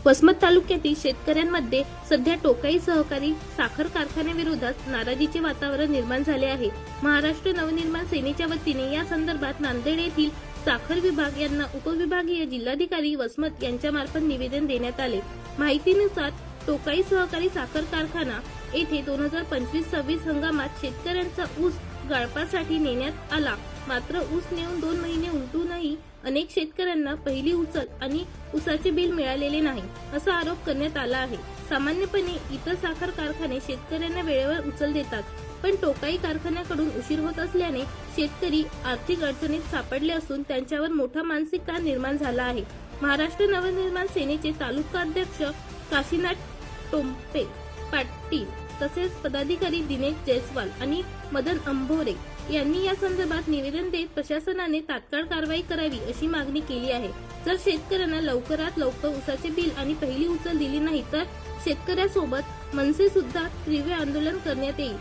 वसमत तालुक्यातील शेतकऱ्यांमध्ये सध्या टोकाई सहकारी साखर कारखान्याविरोधात नाराजीचे वातावरण निर्माण झाले आहे। महाराष्ट्र नवनिर्माण सेनेच्या वतीने या संदर्भात नांदेड येथील साखर विभाग यांना उपविभागीय जिल्हाधिकारी वसमत यांच्या मार्फत निवेदन देण्यात आले। माहितीनुसार टोकाई सहकारी साखर कारखाना येथे 2025-26 हंगामात शेतकऱ्यांचा ऊस गाळपासाठी नेण्यात आला, मात्र ऊस नेऊन 2 महिने उलटूनही अनेक शेतकऱ्यांना पहिली उचल आणि ऊसाचे बिल मिळालेले नाही, असा आरोप करण्यात आला आहे। सामान्यपणे इतर साखर कारखाने शेतकऱ्यांना वेळेवर उचल देतात, पण टोकाई कारखान्याकडून उशीर होत असल्याने शेतकरी आर्थिक अडचणीत सापडले असून त्यांच्यावर मोठा मानसिक ताण निर्माण झाला आहे। महाराष्ट्र नवनिर्माण सेनेचे तालुका अध्यक्ष काशीनाथ टोंपे पाटील तसेच पदाधिकारी दिनेश जयस्वाल आणि मदन अंभोरे यांनी या संदर्भात निवेदन देत प्रशासनाने तात्काळ कारवाई करावी अशी मागणी केली आहे। जर शेतकऱ्यांना लवकरात लवकर ऊसाचे बिल आणि पहिली उचल दिली नाही तर शेतकऱ्यासोबत मनसे सुद्धा तीव्र आंदोलन करण्यात येईल,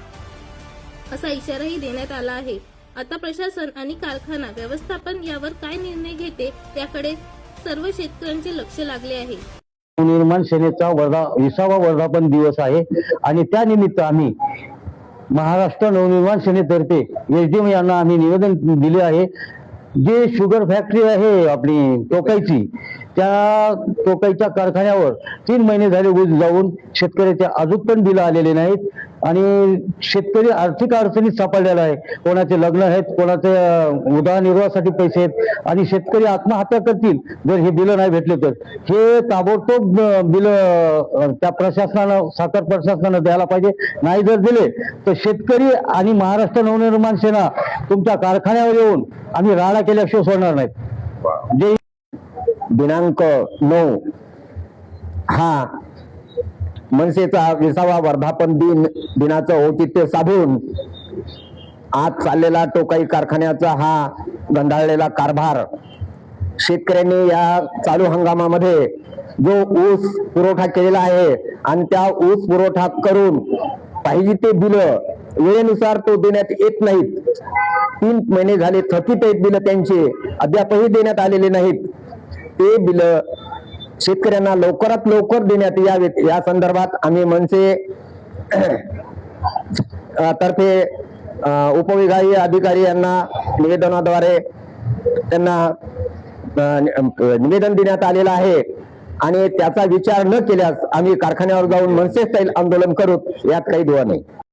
असा इशाराही देण्यात आला आहे। आता प्रशासन आणि कारखाना व्यवस्थापन यावर काय निर्णय घेते याकडे सर्व शेतकऱ्यांचे लक्ष लागले आहे। निर्माण सेनेचा 20वा वर्धापन दिवस आहे आणि त्या निमित्त आम्ही महाराष्ट्र नवनिर्माण सेनेतर्फे एसडीएम यांना आम्ही निवेदन दिले आहे। जे शुगर फॅक्टरी आहे आपली टोकाईची, त्या टोकाईच्या कारखान्यावर 3 महिने झाले ऊस जाऊन शेतकऱ्याचे अजून पण बिल आलेले नाहीत आणि शेतकरी आर्थिक अडचणीत सापडलेला आहे। कोणाचे लग्न आहेत, कोणाचे उदरनिर्वाहासाठी पैसे आहेत आणि शेतकरी आत्महत्या करतील जर हे बिल नाही भेटले तर। हे ताबडतोब बिल त्या प्रशासनानं, साखर प्रशासनानं द्यायला पाहिजे। नाही जर दिले तर शेतकरी आणि महाराष्ट्र नवनिर्माण सेना तुमच्या कारखान्यावर येऊन आम्ही राडा केल्याशिवाय सोडणार नाहीत। जे दिनांक 9 हा मनसेचा 20वा वर्धापन दिनाचं औचित्य साधून आज चाललेला टोकाई कारखान्याचा हा गंधाळलेला कारभार, शेतकऱ्यांनी या चालू हंगामामध्ये जो ऊस पुरवठा केलेला आहे आणि त्या ऊस पुरवठा करून पाहिजे ते बिल वेळेनुसार तो देण्यात येत नाहीत। 3 महिने झाले थकीत आहेत बिल, त्यांचे अद्यापही देण्यात आलेले नाहीत। ते बिल शेतकऱ्यांना लवकरात लवकर देण्यात यावेत या संदर्भात आम्ही मनसे तर्फे उपविभागीय अधिकारी यांना निवेदनाद्वारे त्यांना निवेदन देण्यात आलेलं आहे आणि त्याचा विचार न केल्यास आम्ही कारखान्यावर जाऊन मनसे स्टाईल आंदोलन करू, यात काही दुवा नाही।